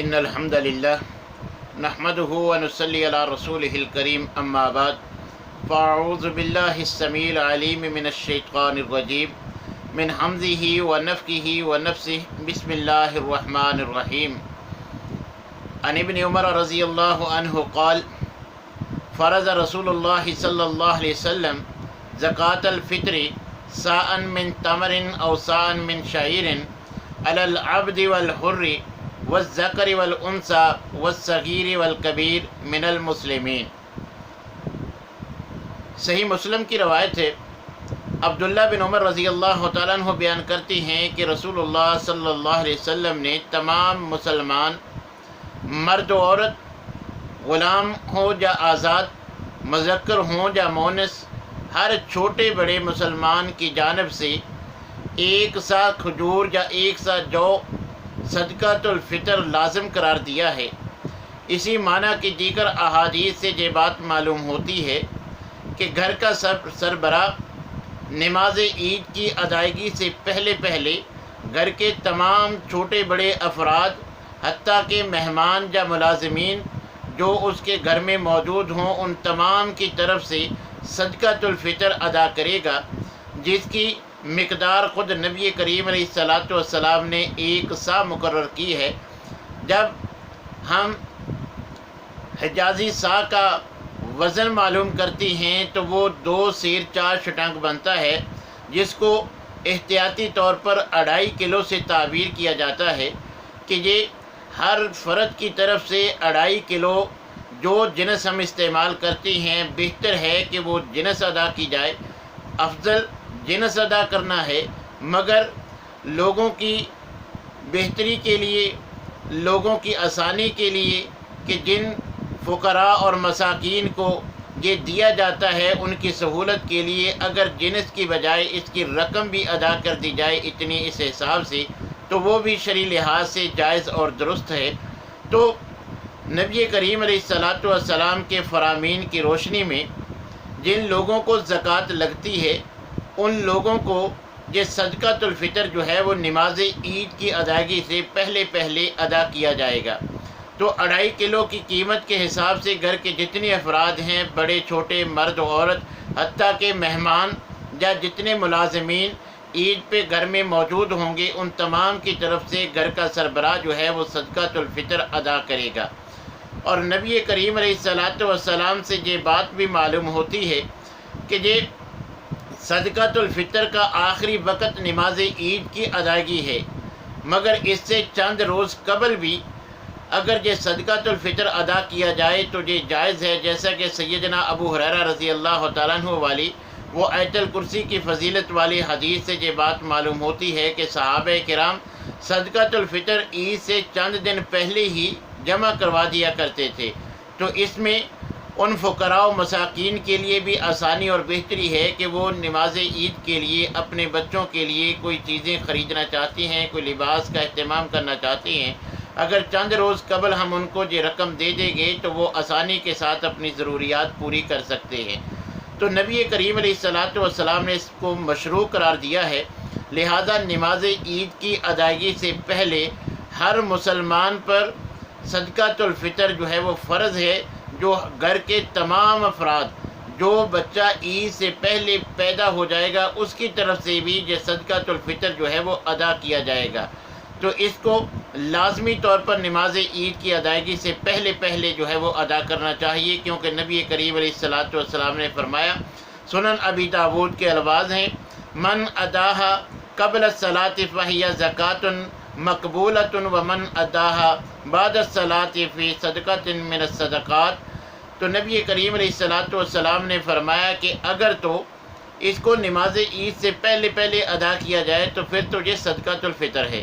ان الحمد للہ نحمده ونصلی علی رسوله الکریم اما بعد فاعوذ باللہ السمیع العلیم من الشیطان الرجیم من حمزه ونفخه ونفثه بسم اللہ الرحمن الرحیم عن ابن عمر رضی اللہ عنہ قال فرض رسول اللہ صلی اللہ علیہ وسلم زکاة الفطر صاعا من تمر او صاعا من شعیر علی العبد والحر والذکر والانثى والصغیر والکبیر من المسلمین۔ صحیح مسلم کی روایت ہے، عبداللہ بن عمر رضی اللہ تعالیٰ عنہ بیان کرتی ہیں کہ رسول اللہ صلی اللہ علیہ وسلم نے تمام مسلمان مرد و عورت، غلام ہوں یا آزاد، مذکر ہوں یا مونس، ہر چھوٹے بڑے مسلمان کی جانب سے ایک سا کھجور یا ایک سا جو صدقۃ الفطر لازم قرار دیا ہے۔ اسی معنی کی دیگر احادیث سے یہ بات معلوم ہوتی ہے کہ گھر کا سربراہ نماز عید کی ادائیگی سے پہلے گھر کے تمام چھوٹے بڑے افراد، حتیٰ کہ مہمان یا ملازمین جو اس کے گھر میں موجود ہوں، ان تمام کی طرف سے صدقۃ الفطر ادا کرے گا، جس کی مقدار خود نبی کریم علیہ الصلاۃ والسلام نے ایک سا مقرر کی ہے۔ جب ہم حجازی سا کا وزن معلوم کرتی ہیں تو وہ 2 سیر 4 شٹانگ بنتا ہے، جس کو احتیاطی طور پر 2.5 کلو سے تعبیر کیا جاتا ہے کہ یہ ہر فرد کی طرف سے 2.5 کلو جو جنس ہم استعمال کرتی ہیں، بہتر ہے کہ وہ جنس ادا کی جائے، افضل جنس ادا کرنا ہے، مگر لوگوں کی بہتری کے لیے، لوگوں کی آسانی کے لیے کہ جن فقراء اور مساکین کو یہ دیا جاتا ہے، ان کی سہولت کے لیے اگر جنس کی بجائے اس کی رقم بھی ادا کر دی جائے اتنی اس حساب سے، تو وہ بھی شرعی لحاظ سے جائز اور درست ہے۔ تو نبی کریم علیہ الصلاۃ والسلام کے فرامین کی روشنی میں جن لوگوں کو زکوٰۃ لگتی ہے، ان لوگوں کو یہ صدقۃ الفطر جو ہے وہ نماز عید کی ادائیگی سے پہلے ادا کیا جائے گا۔ تو 2.5 کلو کی قیمت کے حساب سے گھر کے جتنے افراد ہیں، بڑے چھوٹے، مرد و عورت، حتیٰ کہ مہمان یا جتنے ملازمین عید پہ گھر میں موجود ہوں گے، ان تمام کی طرف سے گھر کا سربراہ جو ہے وہ صدقۃ الفطر ادا کرے گا۔ اور نبی کریم علیہ الصلاۃ والسلام سے یہ بات بھی معلوم ہوتی ہے کہ یہ صدقۃ الفطر کا آخری وقت نماز عید کی ادائیگی ہے، مگر اس سے چند روز قبل بھی اگر یہ صدقۃ الفطر ادا کیا جائے تو یہ جائز ہے، جیسا کہ سیدنا ابو ہریرہ رضی اللہ تعالیٰ عنہ والی وہ آیت الکرسی کی فضیلت والی حدیث سے یہ بات معلوم ہوتی ہے کہ صحابہ کرام صدقۃ الفطر عید سے چند دن پہلے ہی جمع کروا دیا کرتے تھے۔ تو اس میں ان فقراء و مساکین کے لیے بھی آسانی اور بہتری ہے کہ وہ نماز عید کے لیے اپنے بچوں کے لیے کوئی چیزیں خریدنا چاہتی ہیں، کوئی لباس کا اہتمام کرنا چاہتی ہیں، اگر چند روز قبل ہم ان کو یہ رقم دے دیں گے تو وہ آسانی کے ساتھ اپنی ضروریات پوری کر سکتے ہیں۔ تو نبی کریم علیہ الصلاۃ والسلام نے اس کو مشروع قرار دیا ہے، لہذا نماز عید کی ادائیگی سے پہلے ہر مسلمان پر صدقۃ الفطر جو ہے وہ فرض ہے۔ جو گھر کے تمام افراد، جو بچہ عید سے پہلے پیدا ہو جائے گا، اس کی طرف سے بھی یہ صدقۃ الفطر جو ہے وہ ادا کیا جائے گا۔ تو اس کو لازمی طور پر نماز عید کی ادائیگی سے پہلے جو ہے وہ ادا کرنا چاہیے، کیونکہ نبی کریم علیہ الصلاۃ والسلام نے فرمایا، سنن ابی داود کے الفاظ ہیں، من اداہا قبل الصلاۃ فہی زکوٰۃ مقبولۃ ومن اداہا بعد الصلاۃ فی صدقۃ من الصدقات۔ تو نبی کریم علیہ الصلاۃ والسلام نے فرمایا کہ اگر تو اس کو نماز عید سے پہلے ادا کیا جائے تو پھر تو یہ صدقۃ الفطر ہے،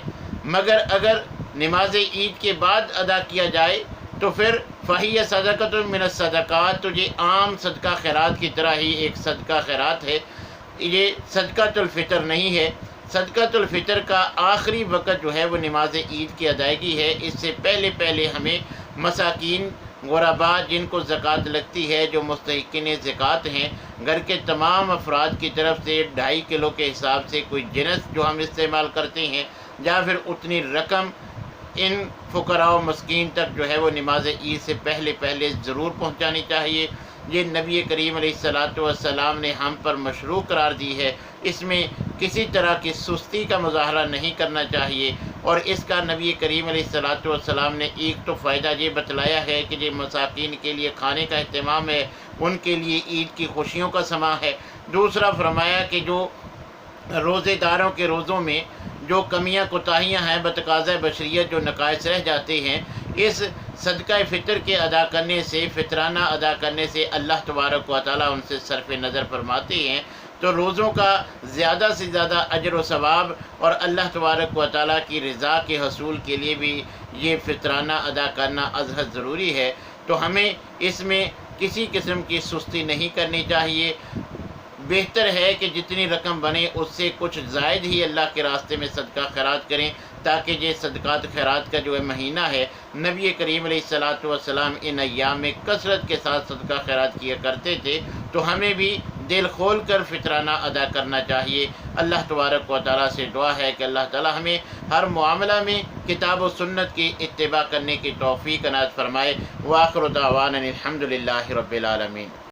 مگر اگر نماز عید کے بعد ادا کیا جائے تو پھر فہی صدقۃ من الصدقات، تو یہ عام صدقہ خیرات کی طرح ہی ایک صدقہ خیرات ہے، یہ صدقۃ الفطر نہیں ہے۔ صدقۃ الفطر کا آخری وقت جو ہے وہ نماز عید کی ادائیگی ہے۔ اس سے پہلے ہمیں مساکین، غرباء جن کو زکوٰۃ لگتی ہے، جو مستحقین زکوٰۃ ہیں، گھر کے تمام افراد کی طرف سے 2.5 کلو کے حساب سے کوئی جنس جو ہم استعمال کرتے ہیں، یا پھر اتنی رقم ان فقراء و مسکین تک جو ہے وہ نماز عید سے پہلے پہلے ضرور پہنچانی چاہیے۔ یہ نبی کریم علیہ الصلاۃ والسلام نے ہم پر مشروع قرار دی ہے، اس میں کسی طرح کی سستی کا مظاہرہ نہیں کرنا چاہیے، اور اس کا نبی کریم علیہ الصلاۃ والسلام نے ایک تو فائدہ یہ بتلایا ہے کہ یہ مساکین کے لیے کھانے کا اہتمام ہے، ان کے لیے عید کی خوشیوں کا سماں ہے۔ دوسرا فرمایا کہ جو روزے داروں کے روزوں میں جو کمیاں کوتاہیاں ہیں بتقاضۂ بشریت جو نقائص رہ جاتے ہیں، اس صدقہ فطر کے ادا کرنے سے، فطرانہ ادا کرنے سے اللہ تبارک و تعالیٰ ان سے صرف نظر فرماتے ہیں۔ تو روزوں کا زیادہ سے زیادہ اجر و ثواب اور اللہ تبارک و تعالیٰ کی رضا کے حصول کے لیے بھی یہ فطرانہ ادا کرنا ازحد ضروری ہے۔ تو ہمیں اس میں کسی قسم کی سستی نہیں کرنی چاہیے۔ بہتر ہے کہ جتنی رقم بنے اس سے کچھ زائد ہی اللہ کے راستے میں صدقہ خیرات کریں، تاکہ یہ صدقات خیرات کا جو ہے مہینہ ہے، نبی کریم علیہ الصلاۃ والسلام ان ایام میں کثرت کے ساتھ صدقہ خیرات کیا کرتے تھے، تو ہمیں بھی دل کھول کر فطرانہ ادا کرنا چاہیے۔ اللہ تبارک و تعالیٰ سے دعا ہے کہ اللہ تعالیٰ ہمیں ہر معاملہ میں کتاب و سنت کی اتباع کرنے کی توفیق عنایت فرمائے۔ وآخر دعوانا الحمد للہ رب العالمین۔